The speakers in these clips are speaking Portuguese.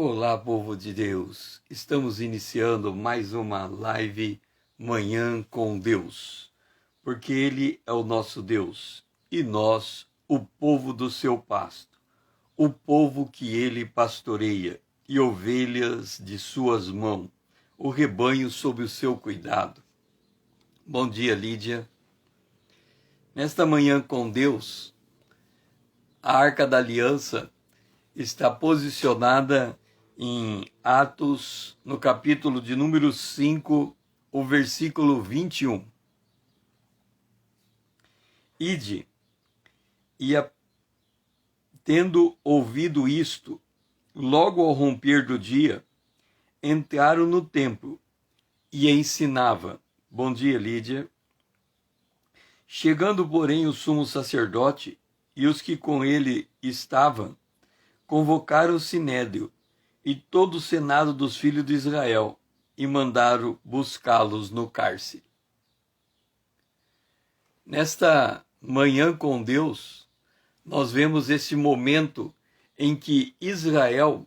Olá, povo de Deus! Estamos iniciando mais uma live Manhã com Deus, porque Ele é o nosso Deus e nós, o povo do seu pasto, o povo que Ele pastoreia e ovelhas de suas mãos, o rebanho sob o seu cuidado. Bom dia, Lídia. Nesta Manhã com Deus, a Arca da Aliança está posicionada em Atos, no capítulo de número 5, o versículo 21. Ide, tendo ouvido isto, logo ao romper do dia, entraram no templo e ensinava. Bom dia, Lídia. Chegando, porém, o sumo sacerdote e os que com ele estavam, convocaram o sinédrio e todo o senado dos filhos de Israel e mandaram buscá-los no cárcere. Nesta manhã com Deus, nós vemos esse momento em que Israel,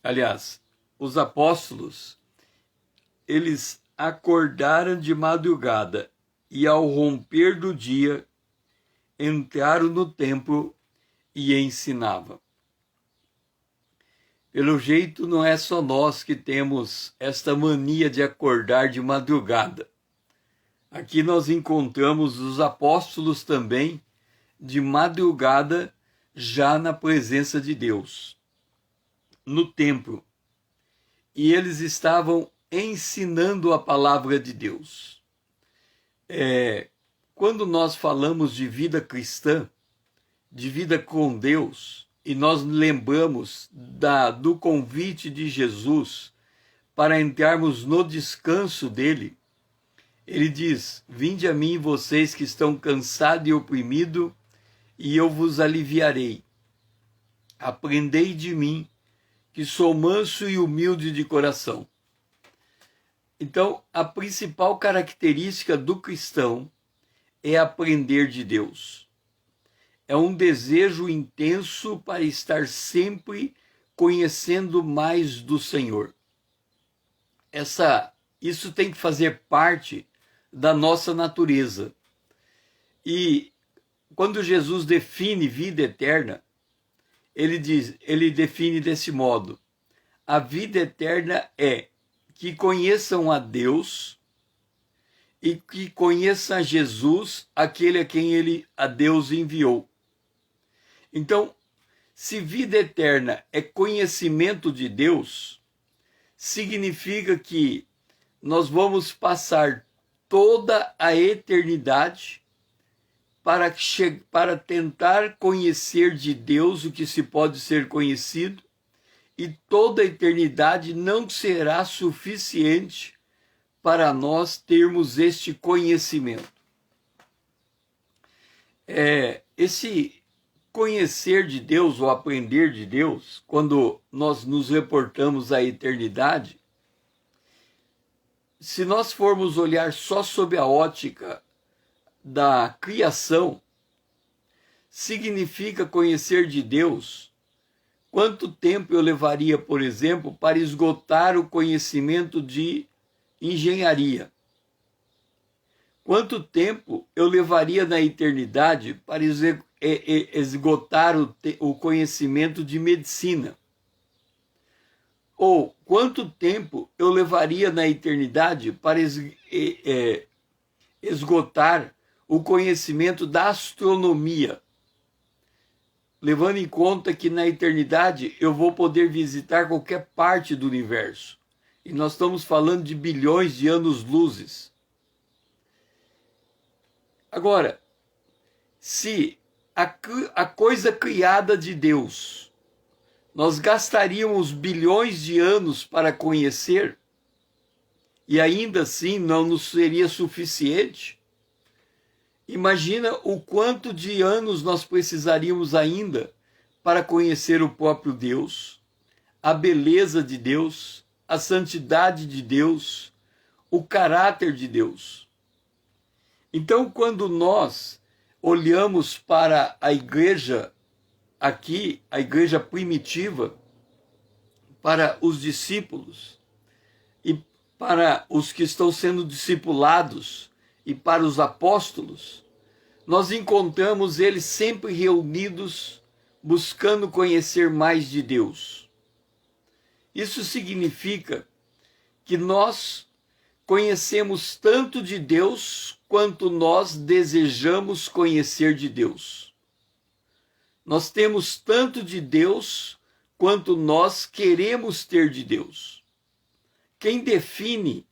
aliás, os apóstolos, eles acordaram de madrugada e ao romper do dia entraram no templo e ensinavam. Pelo jeito, não é só nós que temos esta mania de acordar de madrugada. Aqui nós encontramos os apóstolos também de madrugada, já na presença de Deus, no templo. E eles estavam ensinando a palavra de Deus. Quando nós falamos de vida cristã, de vida com Deus, e nós lembramos do convite de Jesus para entrarmos no descanso dele, ele diz: vinde a mim vocês que estão cansados e oprimidos, e eu vos aliviarei. Aprendei de mim, que sou manso e humilde de coração. Então, a principal característica do cristão é aprender de Deus. É um desejo intenso para estar sempre conhecendo mais do Senhor. Isso tem que fazer parte da nossa natureza. E quando Jesus define vida eterna, ele define desse modo: a vida eterna é que conheçam a Deus e que conheçam a Jesus, aquele a quem a Deus enviou. Então, se vida eterna é conhecimento de Deus, significa que nós vamos passar toda a eternidade para tentar conhecer de Deus o que se pode ser conhecido, e toda a eternidade não será suficiente para nós termos este conhecimento. Esse conhecer de Deus ou aprender de Deus, quando nós nos reportamos à eternidade, se nós formos olhar só sob a ótica da criação, significa conhecer de Deus. Quanto tempo eu levaria, por exemplo, para esgotar o conhecimento de engenharia? Quanto tempo eu levaria na eternidade para esgotar o conhecimento de medicina? Ou quanto tempo eu levaria na eternidade para esgotar o conhecimento da astronomia? Levando em conta que na eternidade eu vou poder visitar qualquer parte do universo. E nós estamos falando de bilhões de anos-luzes. Agora, se a coisa criada de Deus, nós gastaríamos bilhões de anos para conhecer, e ainda assim não nos seria suficiente, imagina o quanto de anos nós precisaríamos ainda para conhecer o próprio Deus, a beleza de Deus, a santidade de Deus, o caráter de Deus. Então, quando nós olhamos para a igreja aqui, a igreja primitiva, para os discípulos e para os que estão sendo discipulados e para os apóstolos, nós encontramos eles sempre reunidos, buscando conhecer mais de Deus. Isso significa que nós conhecemos tanto de Deus quanto nós desejamos conhecer de Deus. Nós temos tanto de Deus quanto nós queremos ter de Deus. Quem define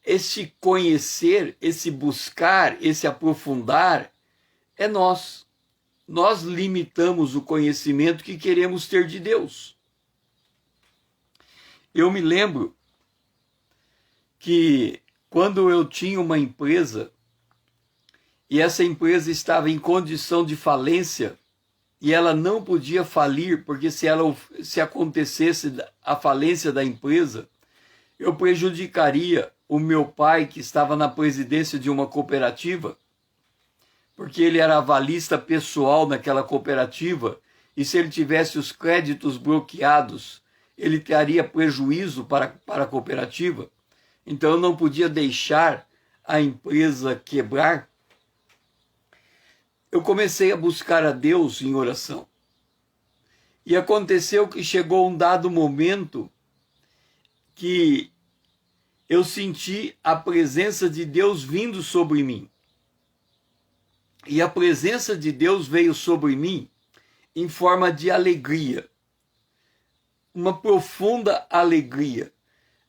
esse conhecer, esse buscar, esse aprofundar, é nós. Nós limitamos o conhecimento que queremos ter de Deus. Eu me lembro que quando eu tinha uma empresa e essa empresa estava em condição de falência e ela não podia falir, porque se acontecesse a falência da empresa, eu prejudicaria o meu pai, que estava na presidência de uma cooperativa, porque ele era avalista pessoal naquela cooperativa, e se ele tivesse os créditos bloqueados, ele teria prejuízo para a cooperativa. Então eu não podia deixar a empresa quebrar. Eu comecei a buscar a Deus em oração. E aconteceu que chegou um dado momento que eu senti a presença de Deus vindo sobre mim. E a presença de Deus veio sobre mim em forma de alegria. Uma profunda alegria.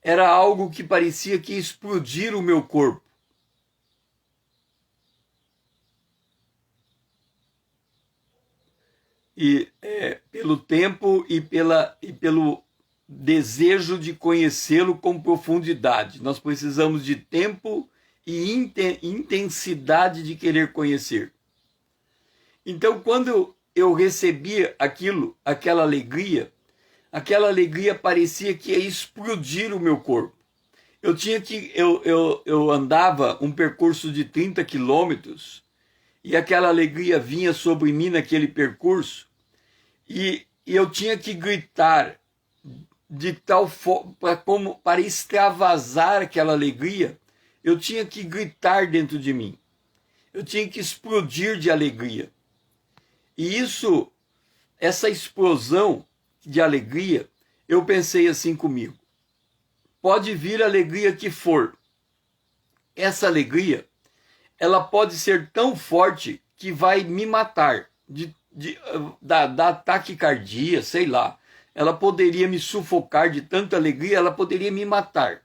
Era algo que parecia que ia explodir o meu corpo. E pelo tempo e pelo desejo de conhecê-lo com profundidade. Nós precisamos de tempo e intensidade de querer conhecer. Então, quando eu recebia aquela alegria parecia que ia explodir o meu corpo. Eu andava um percurso de 30 quilômetros e aquela alegria vinha sobre mim naquele percurso e eu tinha que gritar de tal forma, para extravasar aquela alegria, eu tinha que gritar dentro de mim. Eu tinha que explodir de alegria. E essa explosão de alegria, eu pensei assim comigo: pode vir a alegria que for. Essa alegria, ela pode ser tão forte que vai me matar, da taquicardia, sei lá. Ela poderia me sufocar de tanta alegria, ela poderia me matar.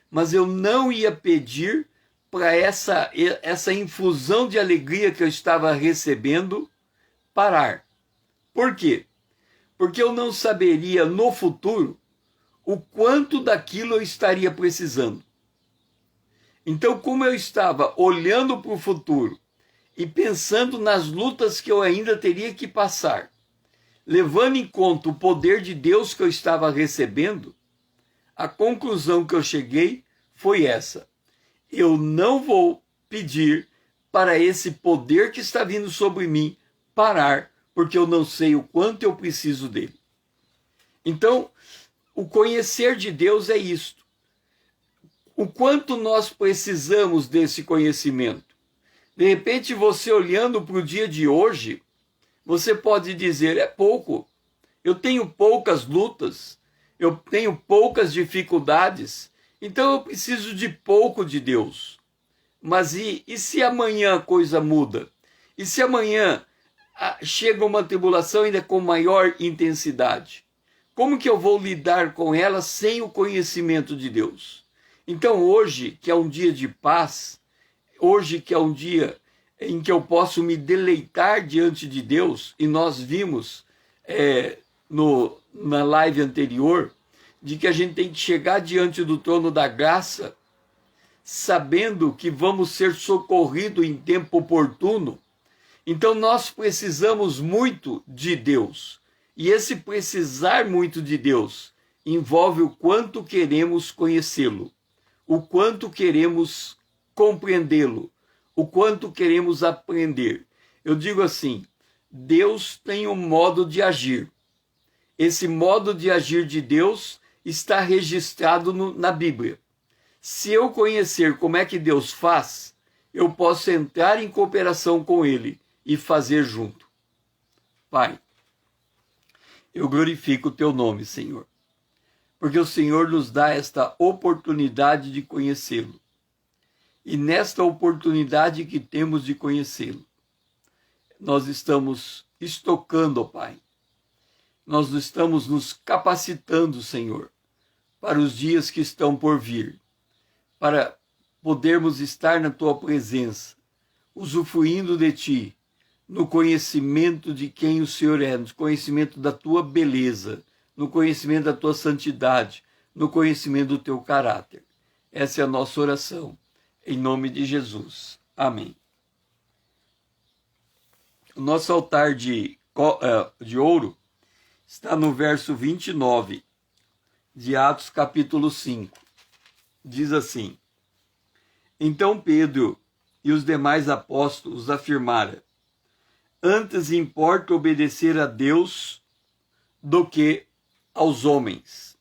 Mas eu não ia pedir para essa infusão de alegria que eu estava recebendo parar. Por quê? Porque eu não saberia no futuro o quanto daquilo eu estaria precisando. Então, como eu estava olhando para o futuro e pensando nas lutas que eu ainda teria que passar, levando em conta o poder de Deus que eu estava recebendo, a conclusão que eu cheguei foi essa: eu não vou pedir para esse poder que está vindo sobre mim parar, porque eu não sei o quanto eu preciso dele. Então, o conhecer de Deus é isto. O quanto nós precisamos desse conhecimento. De repente, você olhando para o dia de hoje, você pode dizer: é pouco, eu tenho poucas lutas, eu tenho poucas dificuldades, então eu preciso de pouco de Deus. Mas e se amanhã a coisa muda? E se amanhã chega uma tribulação ainda com maior intensidade? Como que eu vou lidar com ela sem o conhecimento de Deus? Então hoje, que é um dia de paz, hoje que é um dia em que eu posso me deleitar diante de Deus, e nós vimos na live anterior, de que a gente tem que chegar diante do trono da graça, sabendo que vamos ser socorridos em tempo oportuno. Então nós precisamos muito de Deus, e esse precisar muito de Deus envolve o quanto queremos conhecê-lo, o quanto queremos compreendê-lo, o quanto queremos aprender. Eu digo assim: Deus tem um modo de agir. Esse modo de agir de Deus está registrado na Bíblia. Se eu conhecer como é que Deus faz, eu posso entrar em cooperação com Ele e fazer junto. Pai, eu glorifico o Teu nome, Senhor, porque o Senhor nos dá esta oportunidade de conhecê-lo. E nesta oportunidade que temos de conhecê-lo, nós estamos estocando, ó Pai. Nós estamos nos capacitando, Senhor, para os dias que estão por vir, para podermos estar na Tua presença, usufruindo de Ti, no conhecimento de quem o Senhor é, no conhecimento da Tua beleza, no conhecimento da Tua santidade, no conhecimento do Teu caráter. Essa é a nossa oração, em nome de Jesus. Amém. O nosso altar de ouro está no verso 29 de Atos capítulo 5. Diz assim: Então Pedro e os demais apóstolos afirmaram: Antes importa obedecer a Deus do que aos homens.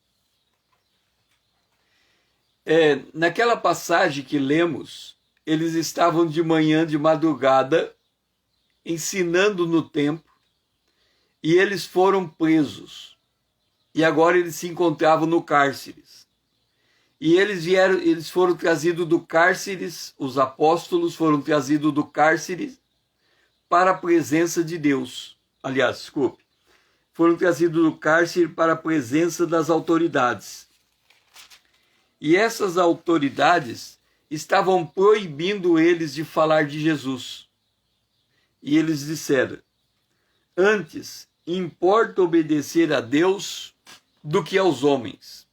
Naquela passagem que lemos, eles estavam de manhã, de madrugada, ensinando no templo, e eles foram presos. E agora eles se encontravam no cárcere. E eles foram trazidos do cárcere, os apóstolos foram trazidos do cárcere para a presença de Deus. Aliás, desculpe, foram trazidos do cárcere para a presença das autoridades. E essas autoridades estavam proibindo eles de falar de Jesus. E eles disseram: Antes importa obedecer a Deus do que aos homens.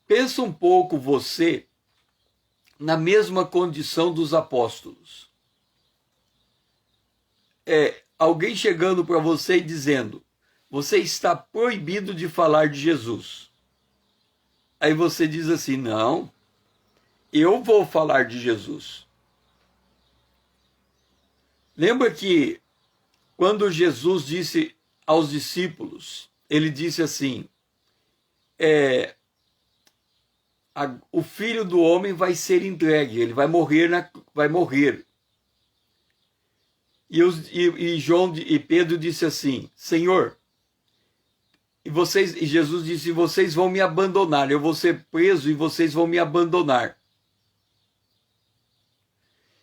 Pensa um pouco você na mesma condição dos apóstolos. Alguém chegando para você e dizendo: você está proibido de falar de Jesus. Aí você diz assim: não, eu vou falar de Jesus. Lembra que quando Jesus disse aos discípulos, ele disse assim: o Filho do Homem vai ser entregue, ele vai morrer, vai morrer. E Pedro disse assim: Senhor, e Jesus disse: vocês vão me abandonar, eu vou ser preso e vocês vão me abandonar.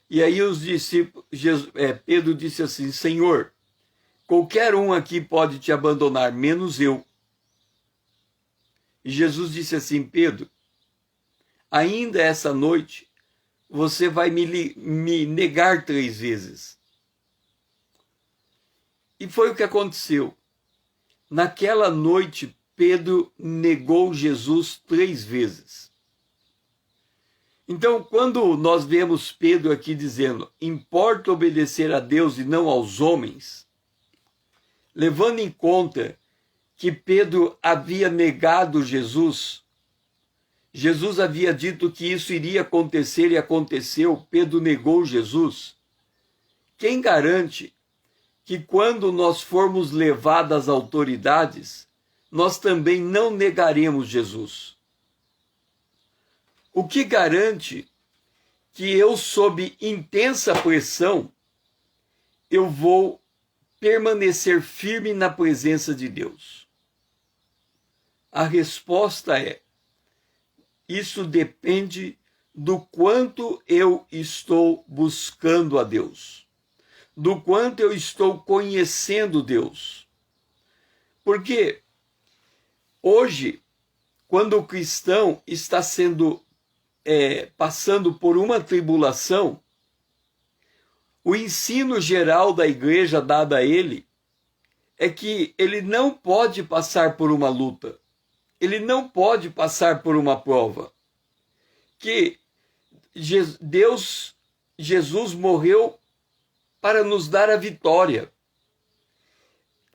E aí os discípulos, Pedro disse assim: Senhor, qualquer um aqui pode te abandonar, menos eu. E Jesus disse assim: Pedro, ainda essa noite você vai me negar 3 vezes. E foi o que aconteceu. Naquela noite, Pedro negou Jesus 3 vezes. Então, quando nós vemos Pedro aqui dizendo: importa obedecer a Deus e não aos homens, levando em conta que Pedro havia negado Jesus, Jesus havia dito que isso iria acontecer e aconteceu, Pedro negou Jesus. Quem garante que quando nós formos levados às autoridades, nós também não negaremos Jesus? O que garante que eu, sob intensa pressão, eu vou permanecer firme na presença de Deus? A resposta é: isso depende do quanto eu estou buscando a Deus, do quanto eu estou conhecendo Deus. Porque hoje, quando o cristão está passando por uma tribulação, o ensino geral da igreja dado a ele é que ele não pode passar por uma luta, ele não pode passar por uma prova, que Jesus morreu para nos dar a vitória,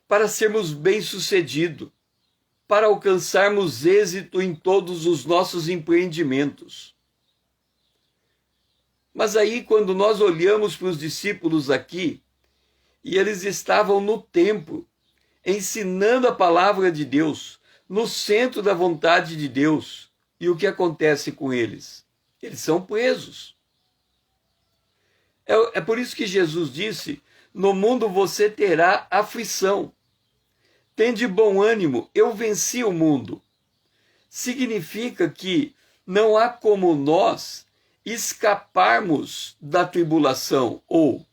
para sermos bem-sucedidos, para alcançarmos êxito em todos os nossos empreendimentos. Mas aí, quando nós olhamos para os discípulos aqui, e eles estavam no templo, ensinando a palavra de Deus, no centro da vontade de Deus. E o que acontece com eles? Eles são presos. É por isso que Jesus disse: no mundo você terá aflição. Tende bom ânimo, eu venci o mundo. Significa que não há como nós escaparmos da tribulação ou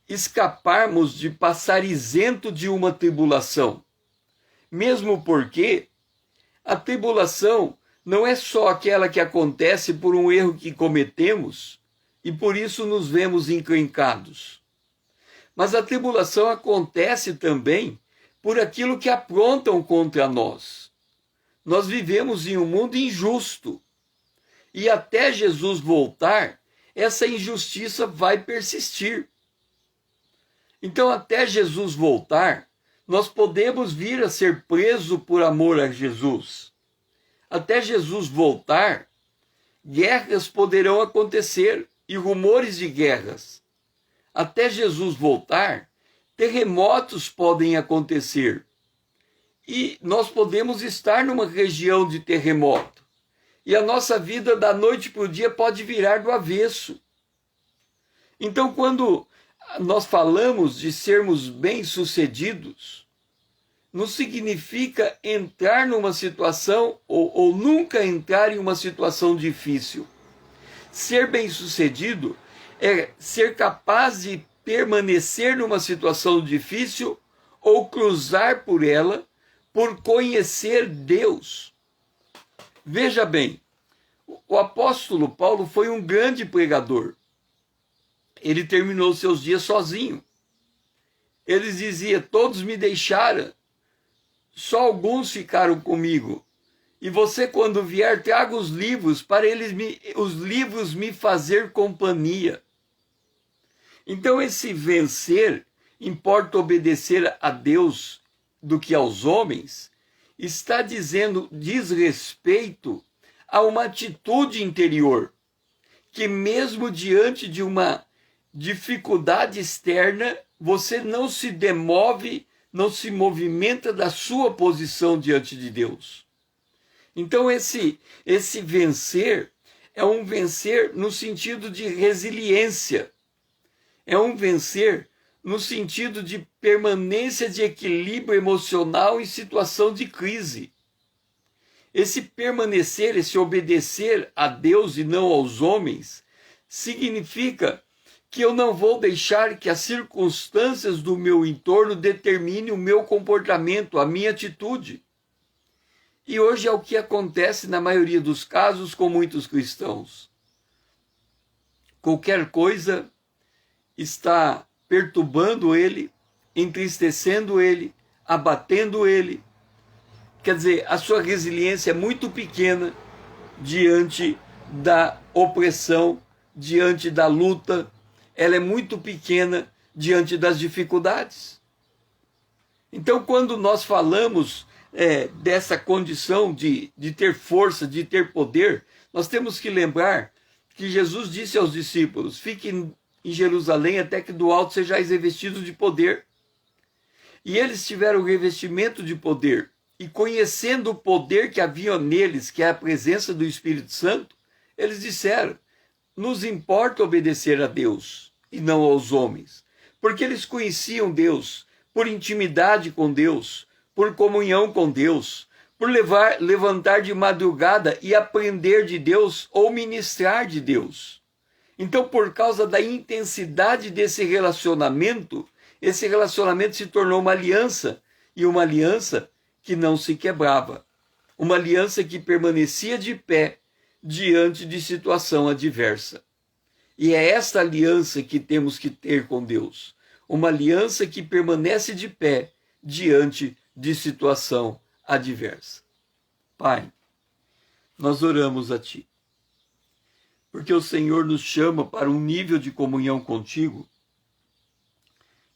escaparmos de passar isento de uma tribulação. Mesmo porque a tribulação não é só aquela que acontece por um erro que cometemos e por isso nos vemos encrencados. Mas a tribulação acontece também por aquilo que aprontam contra nós. Nós vivemos em um mundo injusto e até Jesus voltar, essa injustiça vai persistir. Então, até Jesus voltar, nós podemos vir a ser presos por amor a Jesus. Até Jesus voltar, guerras poderão acontecer e rumores de guerras. Até Jesus voltar, terremotos podem acontecer. E nós podemos estar numa região de terremoto. E a nossa vida da noite para o dia pode virar do avesso. Então, quando nós falamos de sermos bem-sucedidos, não significa entrar numa situação ou nunca entrar em uma situação difícil. Ser bem-sucedido é ser capaz de permanecer numa situação difícil ou cruzar por ela por conhecer Deus. Veja bem, o apóstolo Paulo foi um grande pregador. Ele terminou seus dias sozinho. Ele dizia: todos me deixaram, só alguns ficaram comigo. E você, quando vier, traga os livros para os livros me fazer companhia. Então, esse vencer, importa obedecer a Deus do que aos homens, está diz respeito a uma atitude interior, que mesmo diante de uma dificuldade externa, você não se demove, não se movimenta da sua posição diante de Deus. Então esse vencer é um vencer no sentido de resiliência, é um vencer no sentido de permanência de equilíbrio emocional em situação de crise. Esse permanecer, esse obedecer a Deus e não aos homens, significa que eu não vou deixar que as circunstâncias do meu entorno determinem o meu comportamento, a minha atitude. E hoje é o que acontece na maioria dos casos com muitos cristãos. Qualquer coisa está perturbando ele, entristecendo ele, abatendo ele. Quer dizer, a sua resiliência é muito pequena diante da opressão, diante da luta. Ela é muito pequena diante das dificuldades. Então, quando nós falamos dessa condição de ter força, de ter poder, nós temos que lembrar que Jesus disse aos discípulos: fiquem em Jerusalém até que do alto sejais revestidos de poder. E eles tiveram o revestimento de poder, e conhecendo o poder que havia neles, que é a presença do Espírito Santo, eles disseram: nos importa obedecer a Deus e não aos homens, porque eles conheciam Deus por intimidade com Deus, por comunhão com Deus, por levantar de madrugada e aprender de Deus ou ministrar de Deus. Então, por causa da intensidade desse relacionamento, esse relacionamento se tornou uma aliança, e uma aliança que não se quebrava, uma aliança que permanecia de pé diante de situação adversa. E é esta aliança que temos que ter com Deus, uma aliança que permanece de pé diante de situação adversa. Pai, nós oramos a Ti, porque o Senhor nos chama para um nível de comunhão contigo,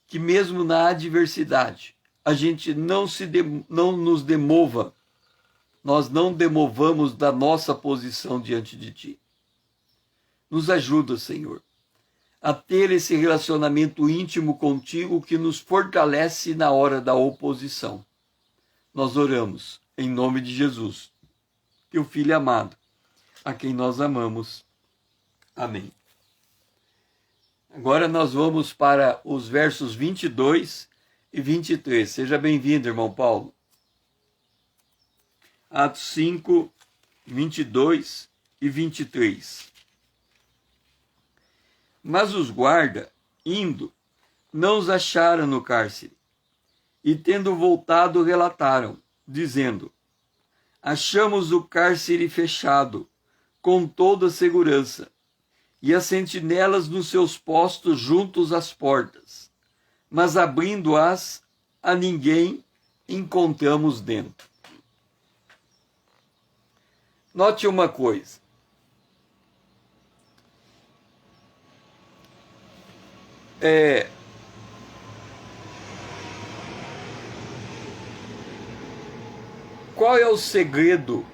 que mesmo na adversidade, a gente não nos demova, nós não demovamos da nossa posição diante de Ti. Nos ajuda, Senhor, a ter esse relacionamento íntimo contigo que nos fortalece na hora da oposição. Nós oramos em nome de Jesus, teu Filho amado, a quem nós amamos. Amém. Agora nós vamos para os versos 22 e 23. Seja bem-vindo, irmão Paulo. Atos 5, 22 e 23. Mas os guarda, indo, não os acharam no cárcere, e tendo voltado relataram, dizendo: achamos o cárcere fechado, com toda segurança, e as sentinelas nos seus postos juntos às portas, mas abrindo-as a ninguém encontramos dentro. Note uma coisa. Qual é o segredo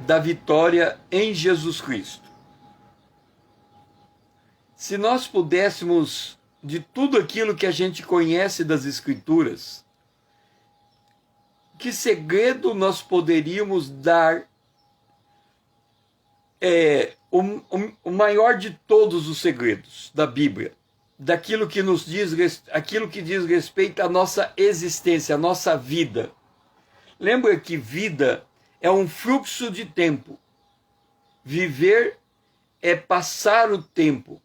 da vitória em Jesus Cristo? Se nós pudéssemos, de tudo aquilo que a gente conhece das Escrituras, que segredo nós poderíamos dar, o maior de todos os segredos da Bíblia, daquilo que nos diz, aquilo que diz respeito à nossa existência, à nossa vida. Lembra que vida é um fluxo de tempo. Viver é passar o tempo,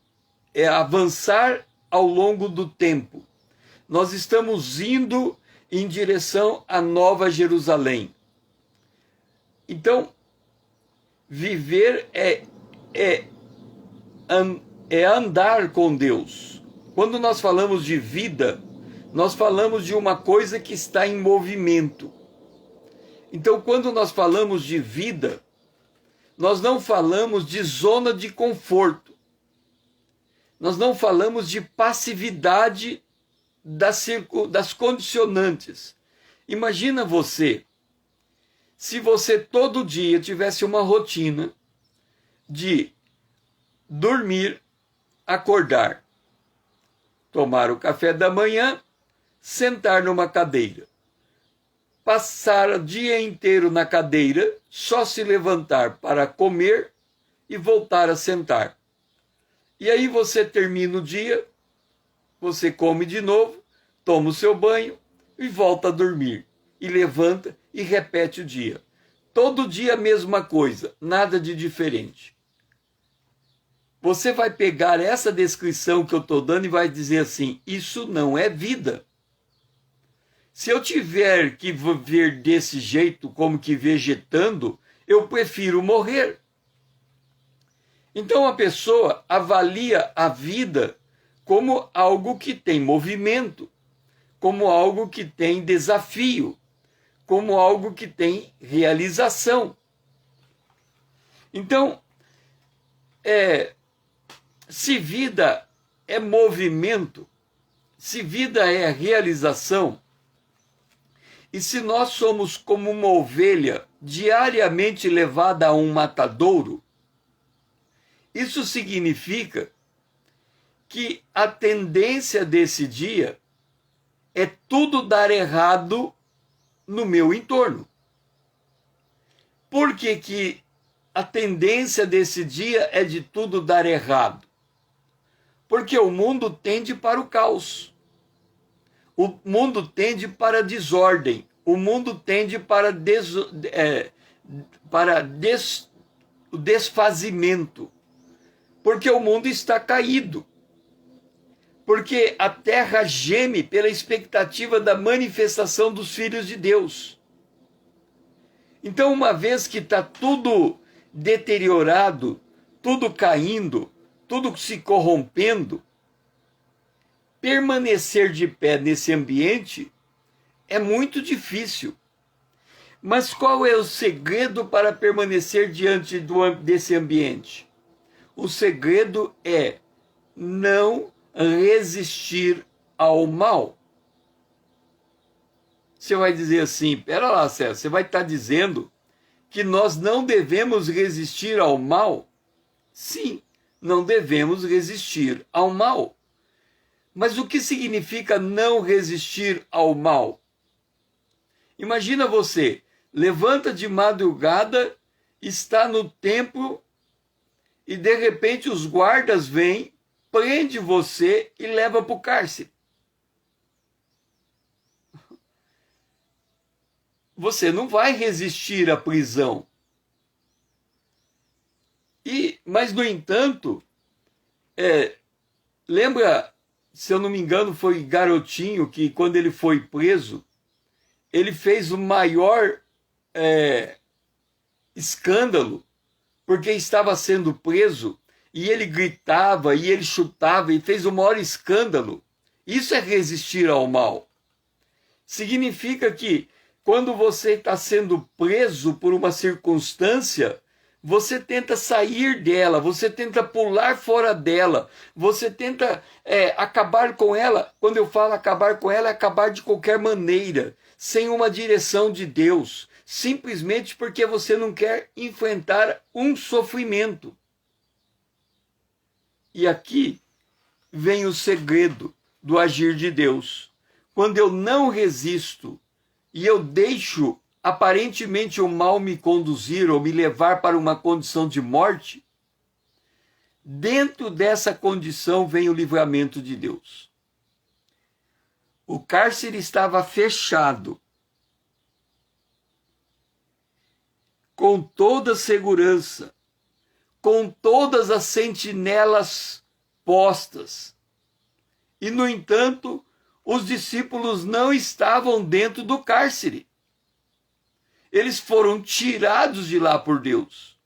é avançar ao longo do tempo. Nós estamos indo em direção à Nova Jerusalém. Então, viver é andar com Deus. Quando nós falamos de vida, nós falamos de uma coisa que está em movimento. Então, quando nós falamos de vida, nós não falamos de zona de conforto. Nós não falamos de passividade das condicionantes. Imagina você, se você todo dia tivesse uma rotina de dormir, acordar, tomar o café da manhã, sentar numa cadeira, passar o dia inteiro na cadeira, só se levantar para comer e voltar a sentar. E aí você termina o dia, você come de novo, toma o seu banho e volta a dormir. E levanta e repete o dia. Todo dia a mesma coisa, nada de diferente. Você vai pegar essa descrição que eu estou dando e vai dizer assim: isso não é vida. Se eu tiver que viver desse jeito, como que vegetando, eu prefiro morrer. Então a pessoa avalia a vida como algo que tem movimento, como algo que tem desafio, como algo que tem realização. Então, se vida é movimento, se vida é realização, e se nós somos como uma ovelha diariamente levada a um matadouro, isso significa que a tendência desse dia é tudo dar errado no meu entorno. Por que a tendência desse dia é de tudo dar errado? Porque o mundo tende para o caos. O mundo tende para a desordem. O mundo tende para o desfazimento. Porque o mundo está caído. Porque a terra geme pela expectativa da manifestação dos filhos de Deus. Então, uma vez que está tudo deteriorado, tudo caindo, tudo se corrompendo, permanecer de pé nesse ambiente é muito difícil. Mas qual é o segredo para permanecer diante desse ambiente? O segredo é não resistir ao mal. Você vai dizer assim: pera lá, César, você vai estar dizendo que nós não devemos resistir ao mal? Sim, não devemos resistir ao mal. Mas o que significa não resistir ao mal? Imagina você, levanta de madrugada, está no templo e de repente os guardas vêm, prende você e leva para o cárcere. Você não vai resistir à prisão. Mas, no entanto, lembra, se eu não me engano, foi Garotinho que, quando ele foi preso, ele fez o maior escândalo, porque estava sendo preso, e ele gritava, e ele chutava, e fez o maior escândalo. Isso é resistir ao mal. Significa que, quando você está sendo preso por uma circunstância, você tenta sair dela, você tenta pular fora dela, você tenta acabar com ela. Quando eu falo acabar com ela, é acabar de qualquer maneira, sem uma direção de Deus, simplesmente porque você não quer enfrentar um sofrimento. E aqui vem o segredo do agir de Deus. Quando eu não resisto e eu deixo aparentemente o mal me conduzir ou me levar para uma condição de morte, dentro dessa condição vem o livramento de Deus. O cárcere estava fechado, com toda segurança, com todas as sentinelas postas. E, no entanto, os discípulos não estavam dentro do cárcere. Eles foram tirados de lá por Deus.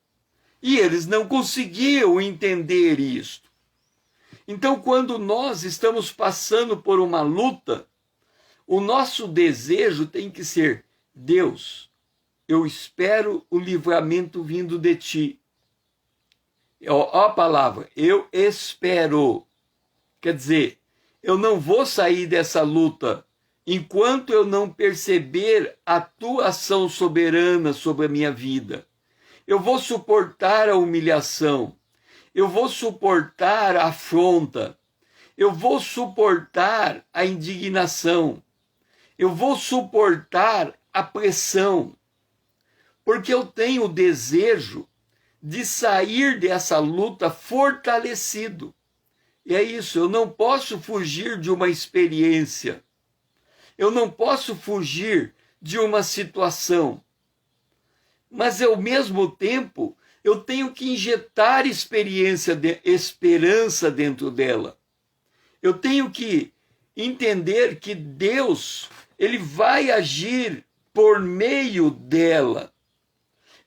E eles não conseguiam entender isto. Então, quando nós estamos passando por uma luta, o nosso desejo tem que ser: Deus, eu espero o livramento vindo de ti. Ó a palavra, eu espero. Quer dizer, eu não vou sair dessa luta enquanto eu não perceber a tua ação soberana sobre a minha vida. Eu vou suportar a humilhação, eu vou suportar a afronta, eu vou suportar a indignação, eu vou suportar a pressão, porque eu tenho o desejo de sair dessa luta fortalecido. E é isso, eu não posso fugir de uma experiência. Eu não posso fugir de uma situação, mas ao mesmo tempo eu tenho que injetar esperança dentro dela. Eu tenho que entender que Deus, ele vai agir por meio dela.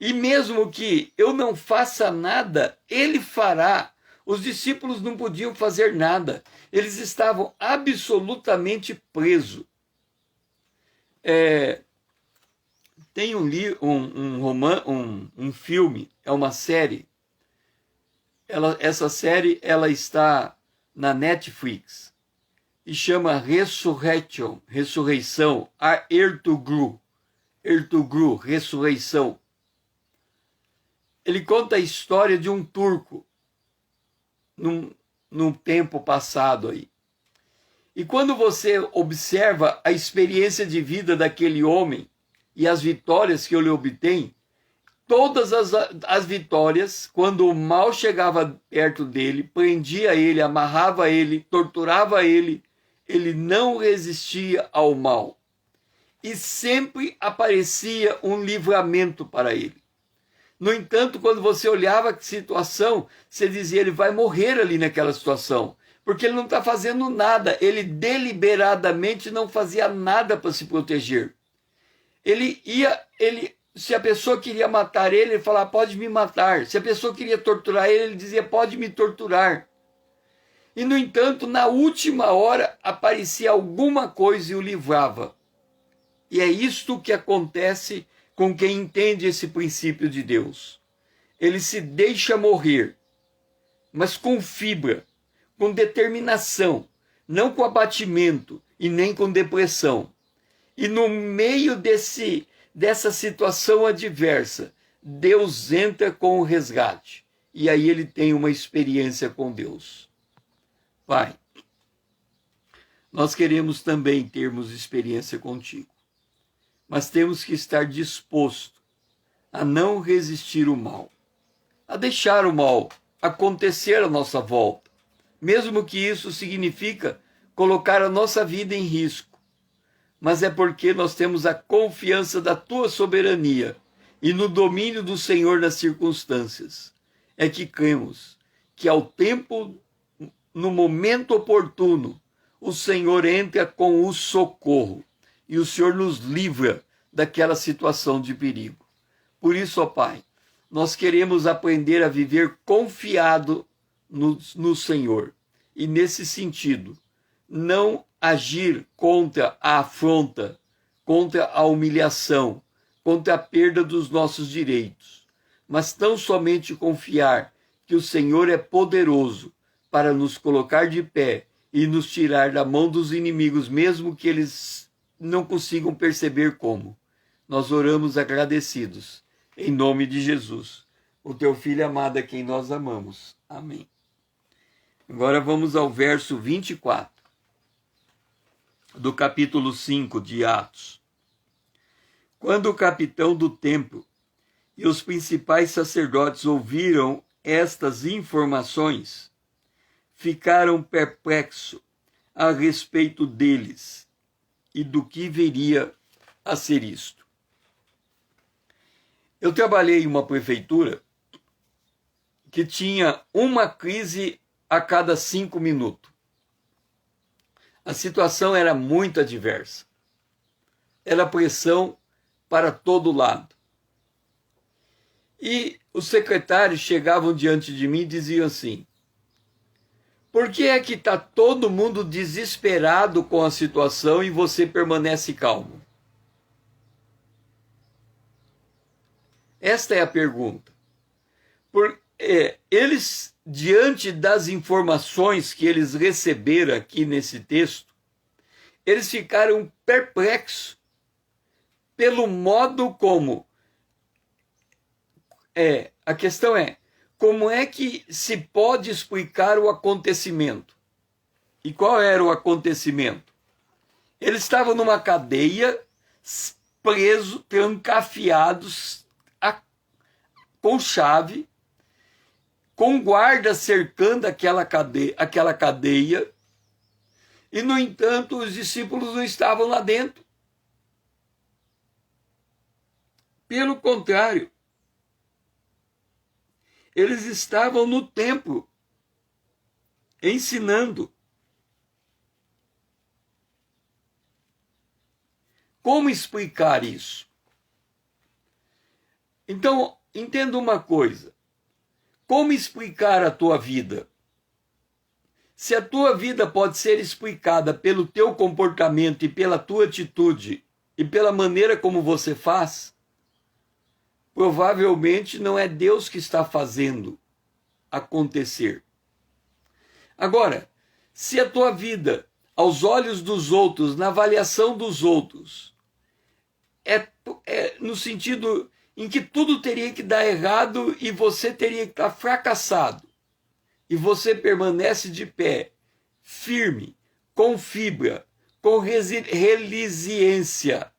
E mesmo que eu não faça nada, ele fará. Os discípulos não podiam fazer nada. Eles estavam absolutamente presos. Tem um filme, é uma série. Essa série ela está na Netflix e chama Ressurreição, a Ertugrul, Ressurreição. Ele conta a história de um turco num tempo passado aí. E quando você observa a experiência de vida daquele homem e as vitórias que ele obtém, todas as vitórias, quando o mal chegava perto dele, prendia ele, amarrava ele, torturava ele, ele não resistia ao mal. E sempre aparecia um livramento para ele. No entanto, quando você olhava a situação, você dizia, ele vai morrer ali naquela situação. Porque ele não está fazendo nada, ele deliberadamente não fazia nada para se proteger. Se a pessoa queria matar ele falava, pode me matar. Se a pessoa queria torturar ele dizia, pode me torturar. E, no entanto, na última hora, aparecia alguma coisa e o livrava. E é isto que acontece com quem entende esse princípio de Deus. Ele se deixa morrer, mas com fibra, com determinação, não com abatimento e nem com depressão. E no meio dessa situação adversa, Deus entra com o resgate. e aí ele tem uma experiência com Deus. Pai, nós queremos também termos experiência contigo, mas temos que estar disposto a não resistir o mal, a deixar o mal acontecer à nossa volta, mesmo que isso significa colocar a nossa vida em risco. Mas é porque nós temos a confiança da tua soberania e no domínio do Senhor nas circunstâncias. É que cremos que ao tempo, no momento oportuno, o Senhor entra com o socorro e o Senhor nos livra daquela situação de perigo. Por isso, ó Pai, nós queremos aprender a viver confiado no Senhor. E nesse sentido, não agir contra a afronta, contra a humilhação, contra a perda dos nossos direitos, mas tão somente confiar que o Senhor é poderoso para nos colocar de pé e nos tirar da mão dos inimigos, mesmo que eles não consigam perceber como. Nós oramos agradecidos, em nome de Jesus, o teu Filho amado a quem nós amamos. Amém. Agora vamos ao verso 24. Do capítulo 5 de Atos. Quando o capitão do templo e os principais sacerdotes ouviram estas informações, ficaram perplexos a respeito deles e do que viria a ser isto. Eu trabalhei em uma prefeitura que tinha uma crise a cada 5 minutos. A situação era muito adversa. Era pressão para todo lado. E os secretários chegavam diante de mim e diziam assim: por que é que está todo mundo desesperado com a situação e você permanece calmo? Esta é a pergunta. Eles, diante das informações que eles receberam aqui nesse texto, eles ficaram perplexos pelo modo como... a questão é, como é que se pode explicar o acontecimento? E qual era o acontecimento? Eles estavam numa cadeia, presos, trancafiados, com chave, com guardas cercando aquela cadeia, e, no entanto, os discípulos não estavam lá dentro. Pelo contrário, eles estavam no templo, ensinando. Como explicar isso? Então, entenda uma coisa. Como explicar a tua vida? Se a tua vida pode ser explicada pelo teu comportamento e pela tua atitude e pela maneira como você faz, provavelmente não é Deus que está fazendo acontecer. Agora, se a tua vida, aos olhos dos outros, na avaliação dos outros, é no sentido em que tudo teria que dar errado e você teria que estar fracassado, e você permanece de pé, firme, com fibra, com resiliência,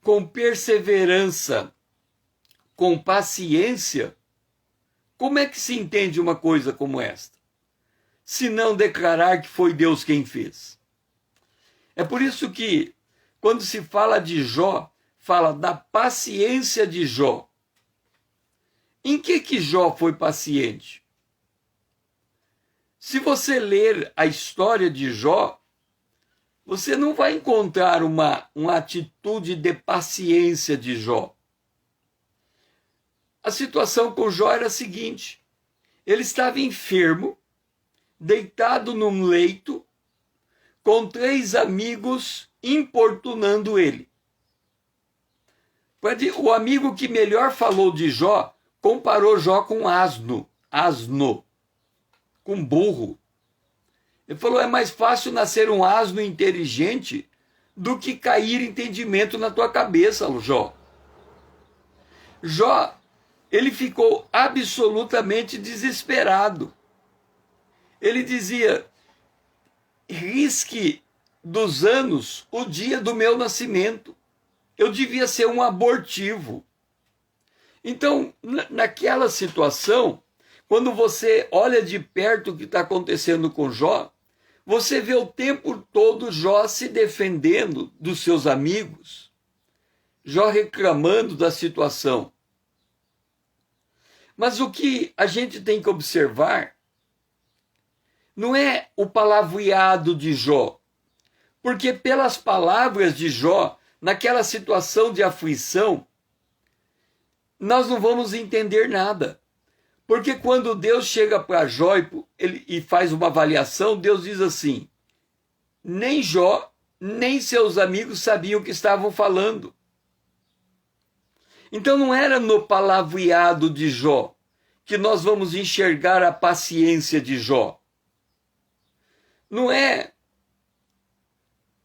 com perseverança, com paciência, como é que se entende uma coisa como esta? Se não declarar que foi Deus quem fez. É por isso que, quando se fala de Jó, fala da paciência de Jó. Em que Jó foi paciente? Se você ler a história de Jó, você não vai encontrar uma atitude de paciência de Jó. A situação com Jó era a seguinte: ele estava enfermo, deitado num leito, com 3 amigos importunando ele. O amigo que melhor falou de Jó comparou Jó com asno, com burro. Ele falou: é mais fácil nascer um asno inteligente do que cair entendimento na tua cabeça, Jó. Jó, ele ficou absolutamente desesperado. Ele dizia: risque dos anos o dia do meu nascimento. Eu devia ser um abortivo. Então, naquela situação, quando você olha de perto o que está acontecendo com Jó, você vê o tempo todo Jó se defendendo dos seus amigos, Jó reclamando da situação. Mas o que a gente tem que observar não é o palavreado de Jó, porque pelas palavras de Jó, naquela situação de aflição, nós não vamos entender nada. Porque quando Deus chega para Jó e faz uma avaliação, Deus diz assim: nem Jó, nem seus amigos sabiam o que estavam falando. Então não era no palavreado de Jó que nós vamos enxergar a paciência de Jó. Não é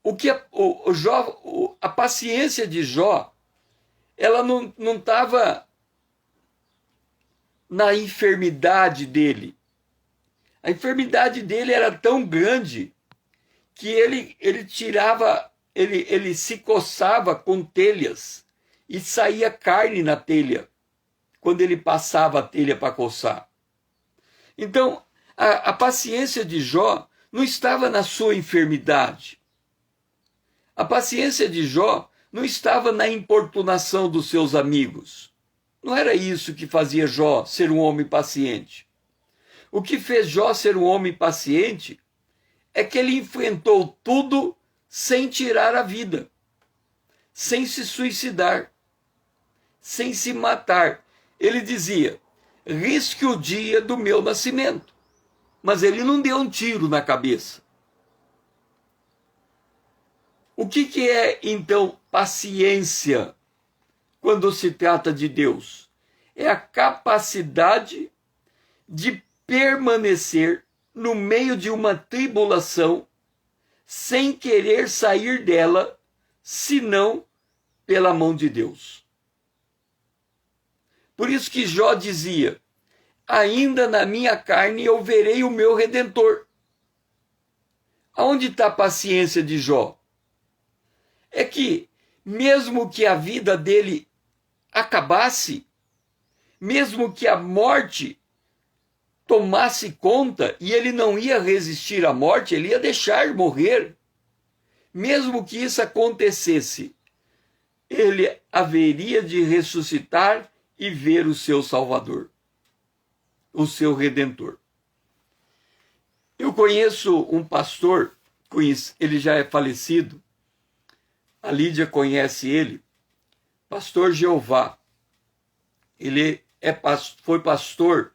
o que a paciência de Jó, ela não estava na enfermidade dele. A enfermidade dele era tão grande que ele se coçava com telhas e saía carne na telha quando ele passava a telha para coçar. Então, a paciência de Jó não estava na sua enfermidade. A paciência de Jó não estava na importunação dos seus amigos. Não era isso que fazia Jó ser um homem paciente. O que fez Jó ser um homem paciente é que ele enfrentou tudo sem tirar a vida, sem se suicidar, sem se matar. Ele dizia: risque o dia do meu nascimento. Mas ele não deu um tiro na cabeça. O que é, então, paciência quando se trata de Deus? É a capacidade de permanecer no meio de uma tribulação sem querer sair dela, senão pela mão de Deus. Por isso que Jó dizia: ainda na minha carne eu verei o meu Redentor. Aonde está a paciência de Jó? É que, mesmo que a vida dele acabasse, mesmo que a morte tomasse conta, e ele não ia resistir à morte, ele ia deixar morrer, mesmo que isso acontecesse, ele haveria de ressuscitar e ver o seu Salvador, o seu Redentor. Eu conheço um pastor, ele já é falecido, a Lídia conhece ele, pastor Jeová. Ele foi pastor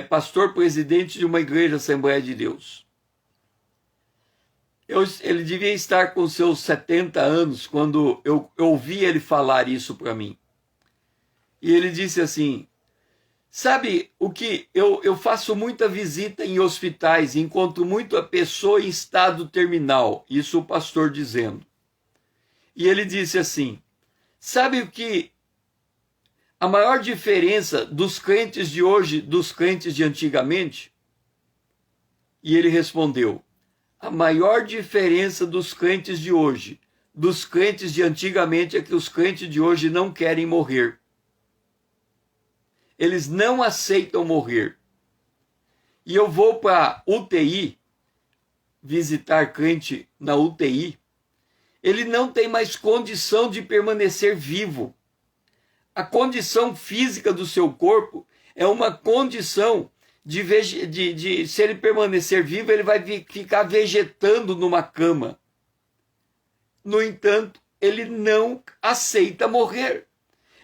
pastor presidente de uma igreja Assembleia de Deus. Ele devia estar com seus 70 anos quando eu ouvi ele falar isso para mim. E ele disse assim: sabe o que eu faço muita visita em hospitais, encontro muita pessoa em estado terminal, isso o pastor dizendo. E ele disse assim: sabe o que a maior diferença dos crentes de hoje dos crentes de antigamente? E ele respondeu: a maior diferença dos crentes de hoje dos crentes de antigamente é que os crentes de hoje não querem morrer. Eles não aceitam morrer. E eu vou para UTI, visitar crente na UTI, ele não tem mais condição de permanecer vivo. A condição física do seu corpo é uma condição de se ele permanecer vivo, ele vai ficar vegetando numa cama. No entanto, ele não aceita morrer.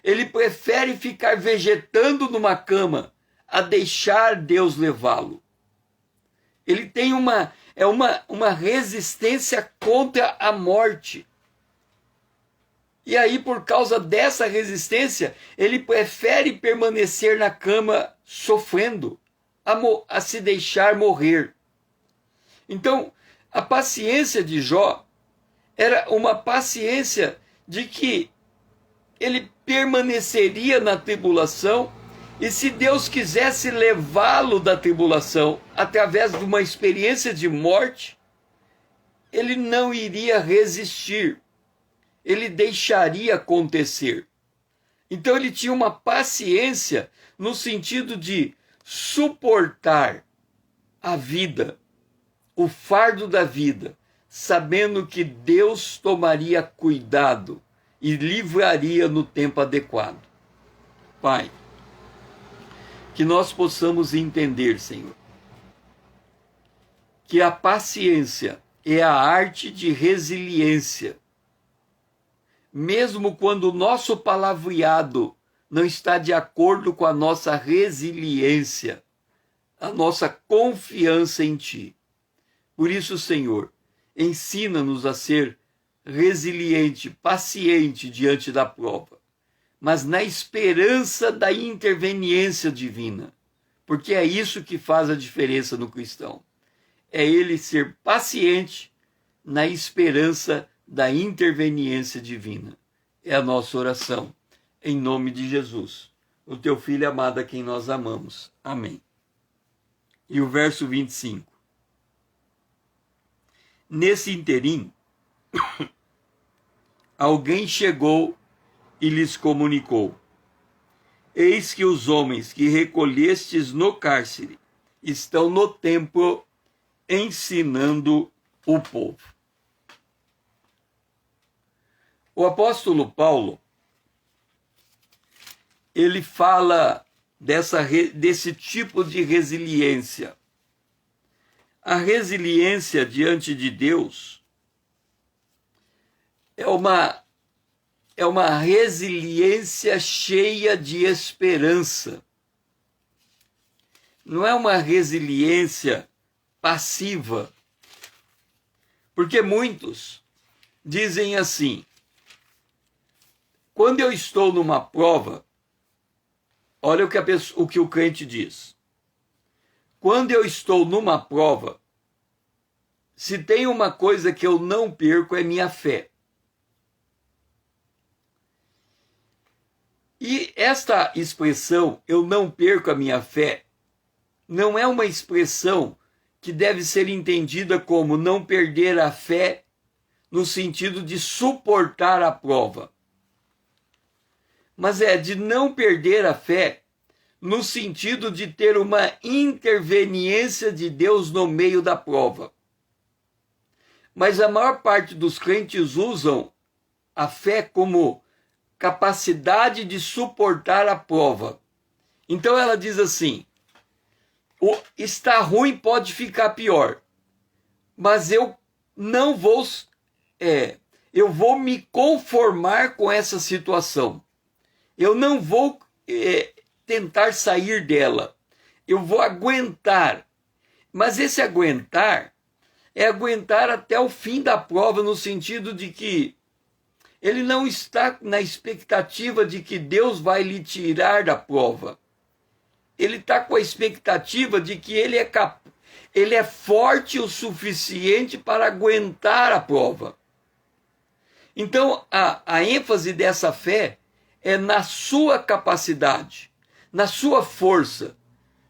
Ele prefere ficar vegetando numa cama a deixar Deus levá-lo. Ele tem uma resistência contra a morte. E aí, por causa dessa resistência, ele prefere permanecer na cama sofrendo, a se deixar morrer. Então, a paciência de Jó era uma paciência de que ele permaneceria na tribulação, e se Deus quisesse levá-lo da tribulação através de uma experiência de morte, ele não iria resistir, ele deixaria acontecer. Então ele tinha uma paciência no sentido de suportar a vida, o fardo da vida, sabendo que Deus tomaria cuidado e livraria no tempo adequado. Pai, que nós possamos entender, Senhor, que a paciência é a arte de resiliência. Mesmo quando o nosso palavreado não está de acordo com a nossa resiliência, a nossa confiança em Ti. Por isso, Senhor, ensina-nos a ser resiliente, paciente diante da prova, mas na esperança da interveniência divina, porque é isso que faz a diferença no cristão. É ele ser paciente na esperança da interveniência divina. É a nossa oração, em nome de Jesus, o teu Filho amado a quem nós amamos. Amém. E o verso 25. Nesse interim, alguém chegou e lhes comunicou: eis que os homens que recolhestes no cárcere estão no templo ensinando o povo. O apóstolo Paulo, ele fala desse tipo de resiliência. A resiliência diante de Deus é uma resiliência cheia de esperança. Não é uma resiliência passiva. Porque muitos dizem assim: quando eu estou numa prova, olha o que o crente diz. Quando eu estou numa prova, se tem uma coisa que eu não perco é minha fé. E esta expressão, eu não perco a minha fé, não é uma expressão que deve ser entendida como não perder a fé no sentido de suportar a prova. Mas é de não perder a fé no sentido de ter uma interveniência de Deus no meio da prova. Mas a maior parte dos crentes usam a fé como capacidade de suportar a prova. Então ela diz assim: está ruim, pode ficar pior, mas eu não vou, eu vou me conformar com essa situação. Eu não vou tentar sair dela. Eu vou aguentar. Mas esse aguentar é aguentar até o fim da prova, no sentido de que ele não está na expectativa de que Deus vai lhe tirar da prova. Ele está com a expectativa de que ele é forte o suficiente para aguentar a prova. Então, a ênfase dessa fé é na sua capacidade, na sua força,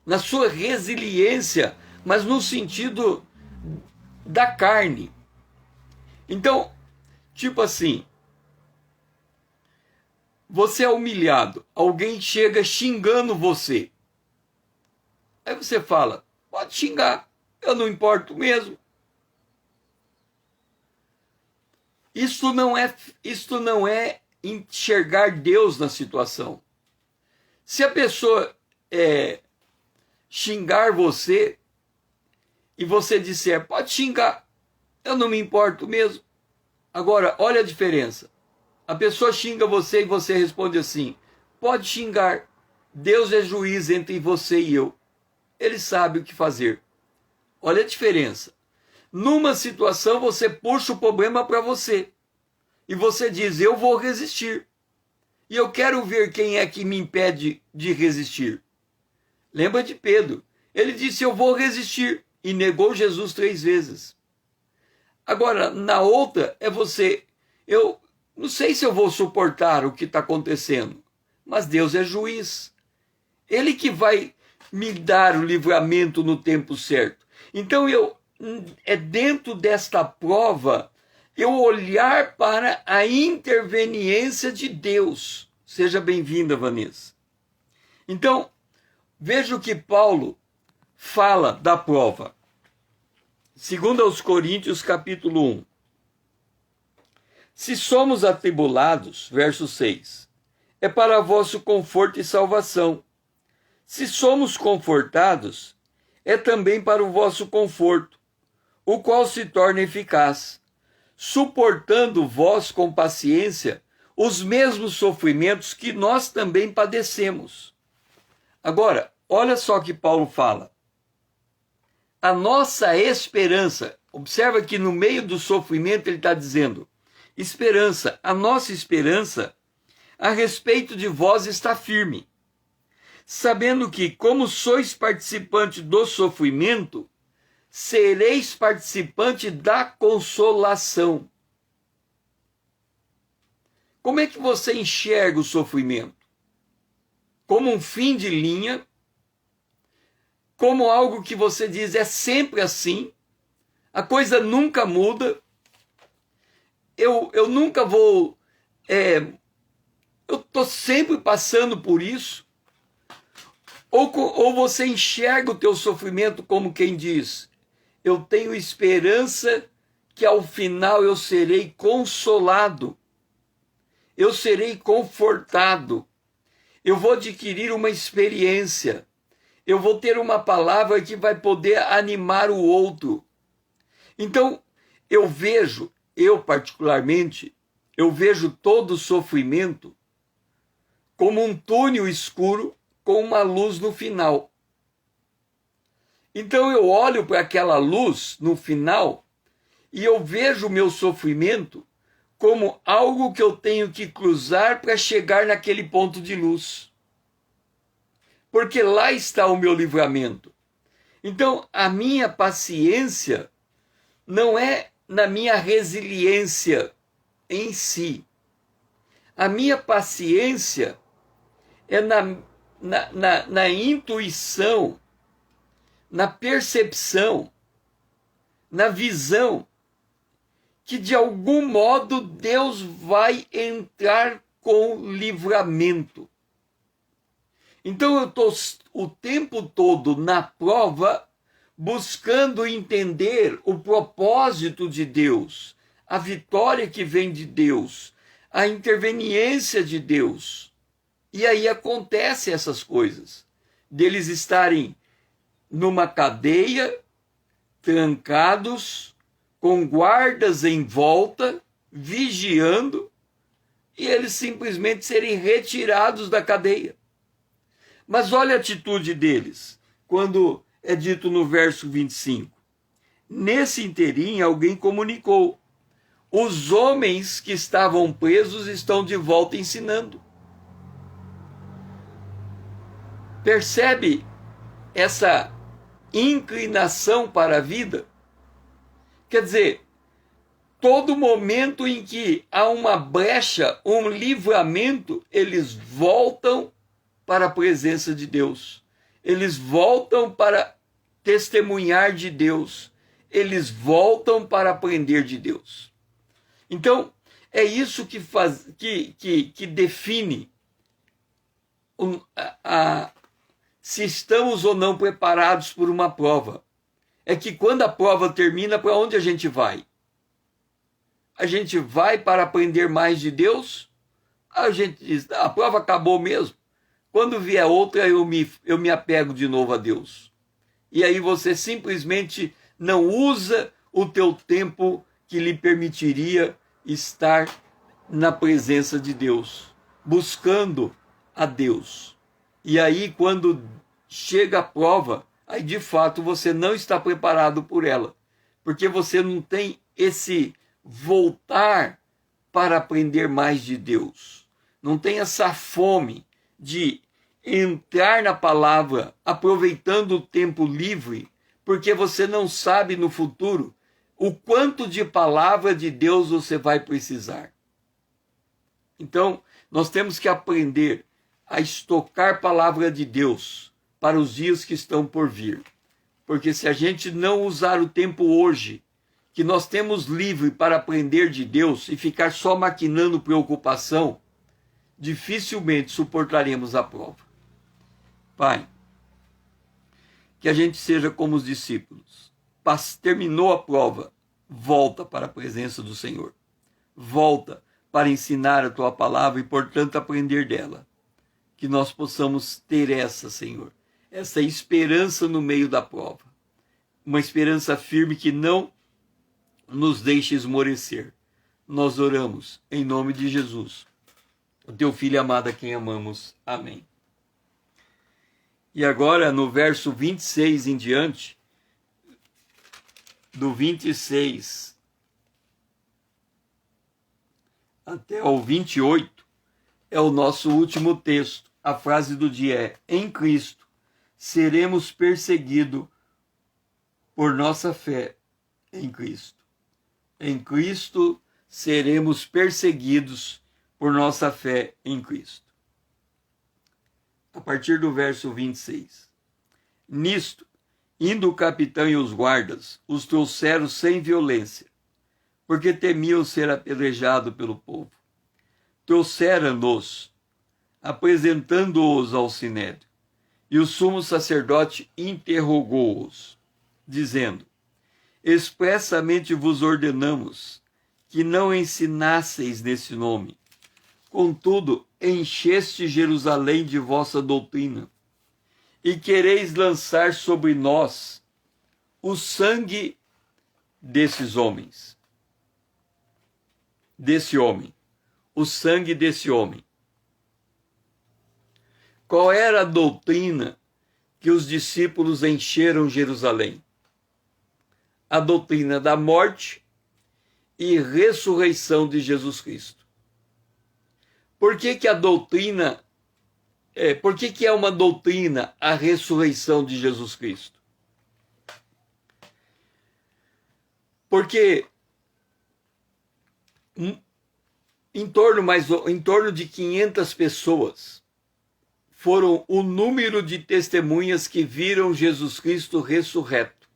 na sua resiliência, mas no sentido da carne. Então, tipo assim, você é humilhado, alguém chega xingando você. Aí você fala: pode xingar, eu não importo mesmo. Isto não é enxergar Deus na situação. Se a pessoa xingar você e você disser: pode xingar, eu não me importo mesmo. Agora, olha a diferença. A pessoa xinga você e você responde assim: pode xingar, Deus é juiz entre você e eu. Ele sabe o que fazer. Olha a diferença. Numa situação você puxa o problema para você. E você diz: eu vou resistir. E eu quero ver quem é que me impede de resistir. Lembra de Pedro. Ele disse: eu vou resistir. E negou Jesus 3 vezes. Agora, na outra, é você: não sei se eu vou suportar o que está acontecendo, mas Deus é juiz. Ele que vai me dar o livramento no tempo certo. Então é dentro desta prova eu olhar para a interveniência de Deus. Seja bem-vinda, Vanessa. Então, veja o que Paulo fala da prova. Segundo aos Coríntios, capítulo 1. Se somos atribulados, verso 6, é para vosso conforto e salvação. Se somos confortados, é também para o vosso conforto, o qual se torna eficaz, suportando vós com paciência os mesmos sofrimentos que nós também padecemos. Agora, olha só que Paulo fala. A nossa esperança, observa que no meio do sofrimento ele está dizendo, esperança, a nossa esperança a respeito de vós está firme, sabendo que, como sois participante do sofrimento, sereis participante da consolação. Como é que você enxerga o sofrimento? Como um fim de linha? Como algo que você diz é sempre assim? A coisa nunca muda? Eu nunca vou... eu estou sempre passando por isso? Ou você enxerga o teu sofrimento como quem diz, eu tenho esperança que ao final eu serei consolado, eu serei confortado, eu vou adquirir uma experiência, eu vou ter uma palavra que vai poder animar o outro. Então, eu particularmente, eu vejo todo o sofrimento como um túnel escuro com uma luz no final. Então eu olho para aquela luz no final e eu vejo o meu sofrimento como algo que eu tenho que cruzar para chegar naquele ponto de luz. Porque lá está o meu livramento. Então a minha paciência não é na minha resiliência em si. A minha paciência é na intuição, na percepção, na visão, que de algum modo Deus vai entrar com livramento. Então eu estou o tempo todo na prova, buscando entender o propósito de Deus, a vitória que vem de Deus, a interveniência de Deus. E aí acontecem essas coisas, deles estarem numa cadeia, trancados, com guardas em volta, vigiando, e eles simplesmente serem retirados da cadeia. Mas olha a atitude deles, quando é dito no verso 25. Nesse interim, alguém comunicou, os homens que estavam presos estão de volta ensinando. Percebe essa inclinação para a vida? Quer dizer, todo momento em que há uma brecha, um livramento, eles voltam para a presença de Deus. Eles voltam para testemunhar de Deus. Eles voltam para aprender de Deus. Então, é isso que define se estamos ou não preparados por uma prova. É que quando a prova termina, para onde a gente vai? A gente vai para aprender mais de Deus? A gente diz, a prova acabou mesmo. Quando vier outra, eu me apego de novo a Deus. E aí você simplesmente não usa o teu tempo que lhe permitiria estar na presença de Deus, buscando a Deus. E aí, quando chega a prova, aí de fato você não está preparado por ela, porque você não tem esse voltar para aprender mais de Deus, não tem essa fome de entrar na palavra, aproveitando o tempo livre, porque você não sabe no futuro o quanto de palavra de Deus você vai precisar. Então, nós temos que aprender a estocar palavra de Deus para os dias que estão por vir. Porque se a gente não usar o tempo hoje, que nós temos livre para aprender de Deus e ficar só maquinando preocupação, dificilmente suportaremos a prova. Pai, que a gente seja como os discípulos. Terminou a prova, volta para a presença do Senhor. Volta para ensinar a tua palavra e, portanto, aprender dela. Que nós possamos ter essa, Senhor, essa esperança no meio da prova. Uma esperança firme que não nos deixe esmorecer. Nós oramos em nome de Jesus, o teu Filho amado a quem amamos. Amém. E agora, no verso 26 em diante, do 26 até o 28, é o nosso último texto. A frase do dia é: em Cristo seremos perseguidos por nossa fé em Cristo. Em Cristo seremos perseguidos por nossa fé em Cristo. A partir do verso 26. Nisto, indo o capitão e os guardas, os trouxeram sem violência, porque temiam ser apedrejados pelo povo. Trouxeram-nos, apresentando-os ao sinédrio, e o sumo sacerdote interrogou-os, dizendo: expressamente vos ordenamos que não ensinasseis nesse nome. Contudo, encheste Jerusalém de vossa doutrina, e quereis lançar sobre nós o sangue desses homens. Desse homem. O sangue desse homem. Qual era a doutrina que os discípulos encheram Jerusalém? A doutrina da morte e ressurreição de Jesus Cristo. Por que a doutrina, por que é uma doutrina a ressurreição de Jesus Cristo? Porque em torno de 500 pessoas foram o número de testemunhas que viram Jesus Cristo ressurreto.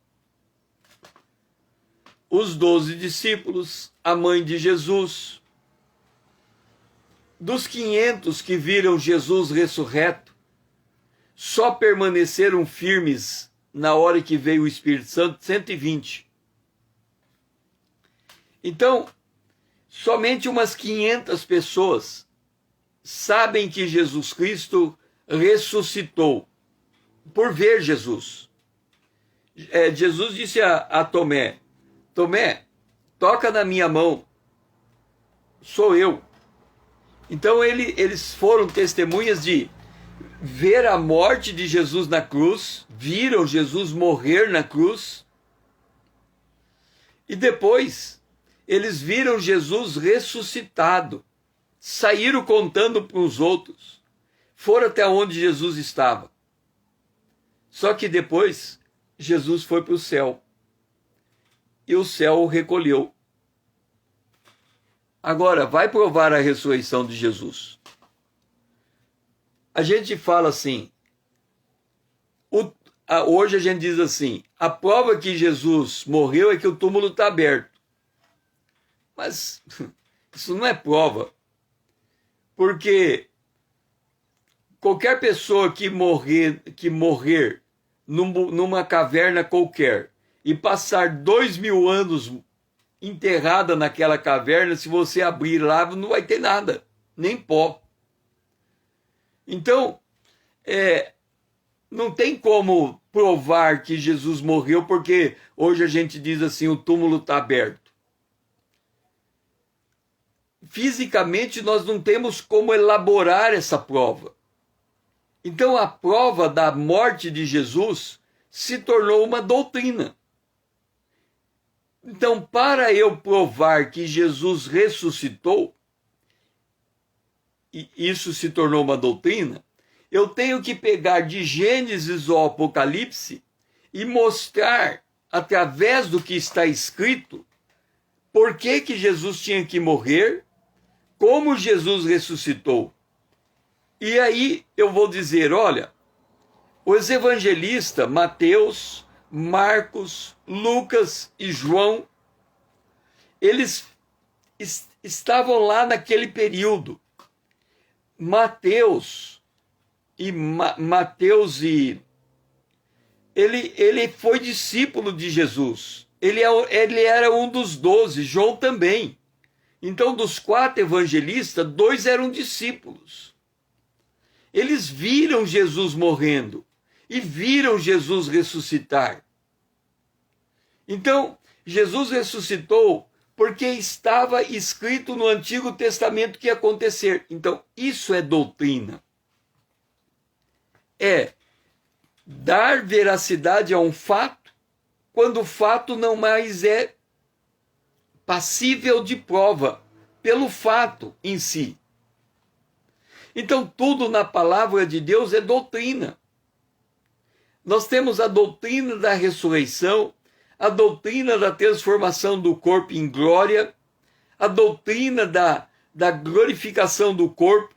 Os 12 discípulos, a mãe de Jesus. Dos 500 que viram Jesus ressurreto, só permaneceram firmes na hora que veio o Espírito Santo 120. Então, somente umas 500 pessoas sabem que Jesus Cristo ressuscitou por ver Jesus. Jesus disse a Tomé: Tomé, toca na minha mão, sou eu. Então eles foram testemunhas de ver a morte de Jesus na cruz, viram Jesus morrer na cruz, e depois eles viram Jesus ressuscitado, saíram contando para os outros, foram até onde Jesus estava. Só que depois Jesus foi para o céu, e o céu o recolheu. Agora, vai provar a ressurreição de Jesus. A gente fala assim, hoje a gente diz assim, a prova que Jesus morreu é que o túmulo está aberto. Mas isso não é prova, porque qualquer pessoa que morrer numa caverna qualquer e passar 2000 anos enterrada naquela caverna, se você abrir lá, não vai ter nada, nem pó. Então, não tem como provar que Jesus morreu, porque hoje a gente diz assim, o túmulo está aberto. Fisicamente, nós não temos como elaborar essa prova. Então, a prova da morte de Jesus se tornou uma doutrina. Então, para eu provar que Jesus ressuscitou, e isso se tornou uma doutrina, eu tenho que pegar de Gênesis ao Apocalipse e mostrar, através do que está escrito, por que Jesus tinha que morrer, como Jesus ressuscitou. E aí eu vou dizer, olha, os evangelistas Mateus, Marcos, Lucas e João, eles estavam lá naquele período. Mateus ele foi discípulo de Jesus. Ele era um dos 12, João também. Então, dos 4 evangelistas, 2 eram discípulos. Eles viram Jesus morrendo e viram Jesus ressuscitar. Então, Jesus ressuscitou porque estava escrito no Antigo Testamento que ia acontecer. Então, isso é doutrina. É dar veracidade a um fato quando o fato não mais é passível de prova pelo fato em si. Então, tudo na palavra de Deus é doutrina. Nós temos a doutrina da ressurreição, a doutrina da transformação do corpo em glória, a doutrina da glorificação do corpo,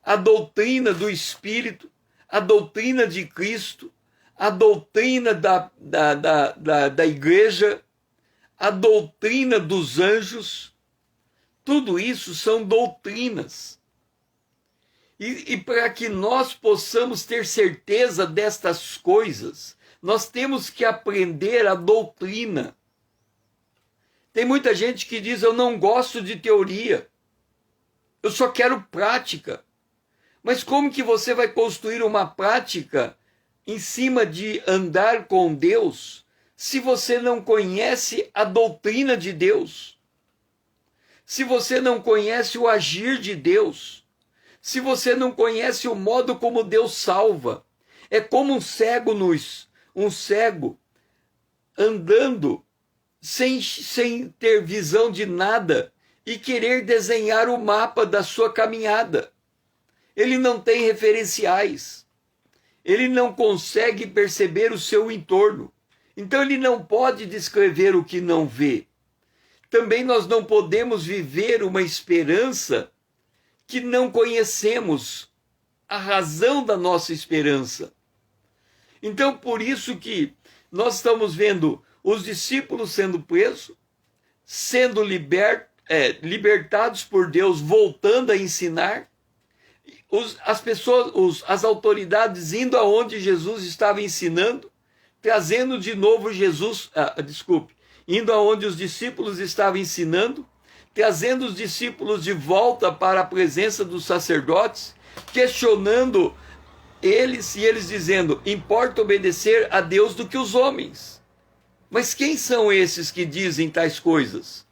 a doutrina do Espírito, a doutrina de Cristo, a doutrina da igreja, a doutrina dos anjos. Tudo isso são doutrinas. E para que nós possamos ter certeza destas coisas, nós temos que aprender a doutrina. Tem muita gente que diz, eu não gosto de teoria, eu só quero prática. Mas como que você vai construir uma prática em cima de andar com Deus, se você não conhece a doutrina de Deus? Se você não conhece o agir de Deus? Se você não conhece o modo como Deus salva? É como um cego andando sem ter visão de nada e querer desenhar o mapa da sua caminhada. Ele não tem referenciais. Ele não consegue perceber o seu entorno. Então ele não pode descrever o que não vê. Também nós não podemos viver uma esperança que não conhecemos a razão da nossa esperança. Então, por isso que nós estamos vendo os discípulos sendo presos, sendo libertados por Deus, voltando a ensinar, as autoridades indo aonde Jesus estava ensinando, trazendo de novo indo aonde os discípulos estavam ensinando, trazendo os discípulos de volta para a presença dos sacerdotes, questionando eles e eles dizendo, importa obedecer a Deus do que os homens. Mas quem são esses que dizem tais coisas?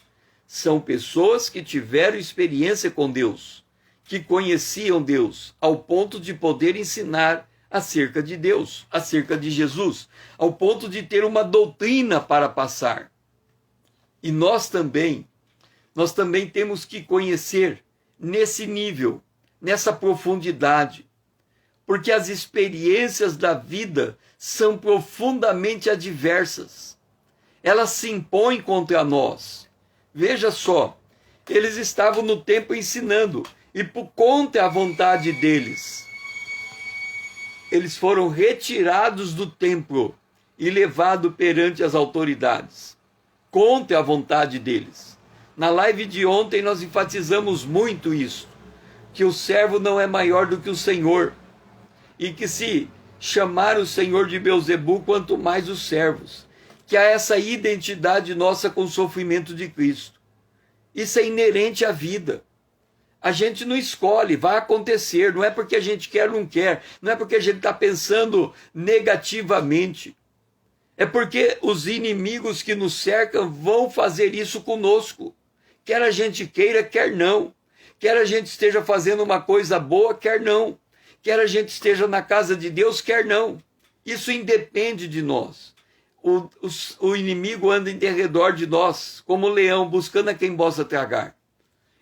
São pessoas que tiveram experiência com Deus, que conheciam Deus, ao ponto de poder ensinar acerca de Deus, acerca de Jesus, ao ponto de ter uma doutrina para passar. E nós também temos que conhecer nesse nível, nessa profundidade, porque as experiências da vida são profundamente adversas. Elas se impõem contra nós. Veja só, eles estavam no templo ensinando, e por contra a vontade deles, eles foram retirados do templo e levados perante as autoridades, contra a vontade deles. Na live de ontem nós enfatizamos muito isso, que o servo não é maior do que o Senhor, e que se chamar o Senhor de Beelzebu, quanto mais os servos, que há essa identidade nossa com o sofrimento de Cristo. Isso é inerente à vida. A gente não escolhe, vai acontecer, não é porque a gente quer ou não quer, não é porque a gente está pensando negativamente. É porque os inimigos que nos cercam vão fazer isso conosco. Quer a gente queira, quer não. Quer a gente esteja fazendo uma coisa boa, quer não. Quer a gente esteja na casa de Deus, quer não. Isso independe de nós. O inimigo anda em derredor de nós, como um leão, buscando a quem possa tragar.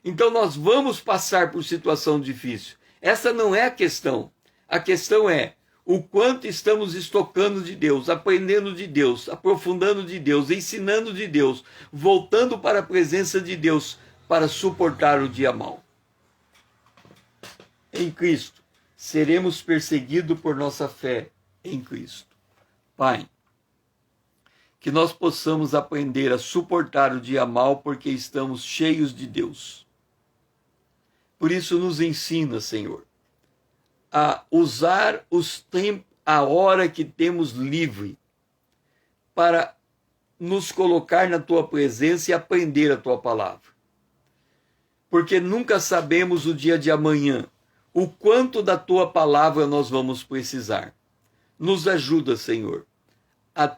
Então nós vamos passar por situação difícil. Essa não é a questão. A questão é o quanto estamos estocando de Deus, aprendendo de Deus, aprofundando de Deus, ensinando de Deus, voltando para a presença de Deus para suportar o dia mau. em Cristo, seremos perseguidos por nossa fé em Cristo. Pai, que nós possamos aprender a suportar o dia mal porque estamos cheios de Deus. Por isso nos ensina, Senhor, a usar a hora que temos livre para nos colocar na Tua presença e aprender a Tua palavra. Porque nunca sabemos o dia de amanhã, o quanto da Tua palavra nós vamos precisar. Nos ajuda, Senhor, a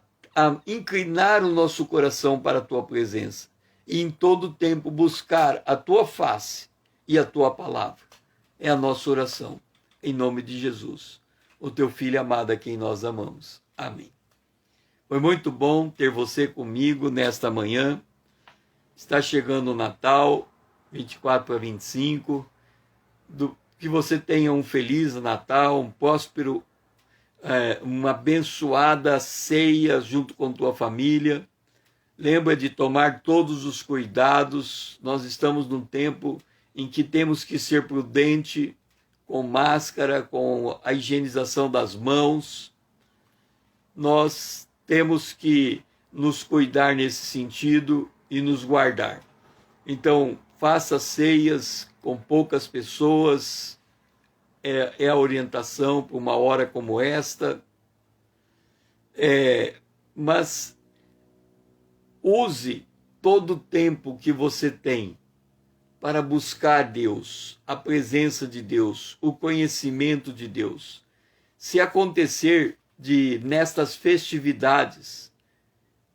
inclinar o nosso coração para a Tua presença e em todo tempo buscar a Tua face e a Tua palavra. É a nossa oração, em nome de Jesus, o Teu Filho amado a quem nós amamos. Amém. Foi muito bom ter você comigo nesta manhã. Está chegando o Natal, 24 para 25. Que você tenha um feliz Natal, um próspero, uma abençoada ceia junto com tua família. Lembra de tomar todos os cuidados. Nós estamos num tempo em que temos que ser prudente, com máscara, com a higienização das mãos. Nós temos que nos cuidar nesse sentido e nos guardar. Então, faça ceias com poucas pessoas, é a orientação para uma hora como esta. Mas use todo o tempo que você tem para buscar Deus, a presença de Deus, o conhecimento de Deus. Se acontecer nestas festividades,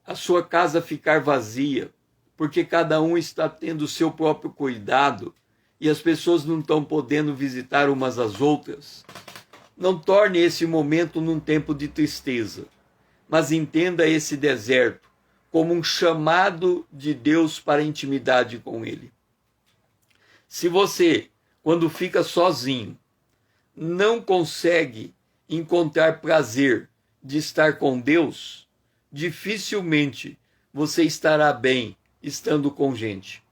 a sua casa ficar vazia, porque cada um está tendo o seu próprio cuidado e as pessoas não estão podendo visitar umas às outras, não torne esse momento num tempo de tristeza, mas entenda esse deserto como um chamado de Deus para a intimidade com Ele. Se você, quando fica sozinho, não consegue encontrar prazer de estar com Deus, dificilmente você estará bem estando com gente.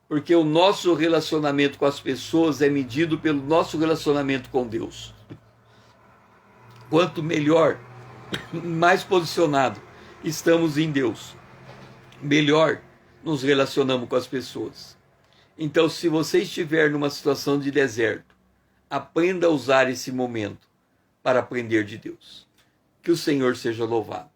Porque o nosso relacionamento com as pessoas é medido pelo nosso relacionamento com Deus. Quanto melhor, mais posicionado estamos em Deus, melhor nos relacionamos com as pessoas. Então, se você estiver numa situação de deserto, aprenda a usar esse momento para aprender de Deus. Que o Senhor seja louvado.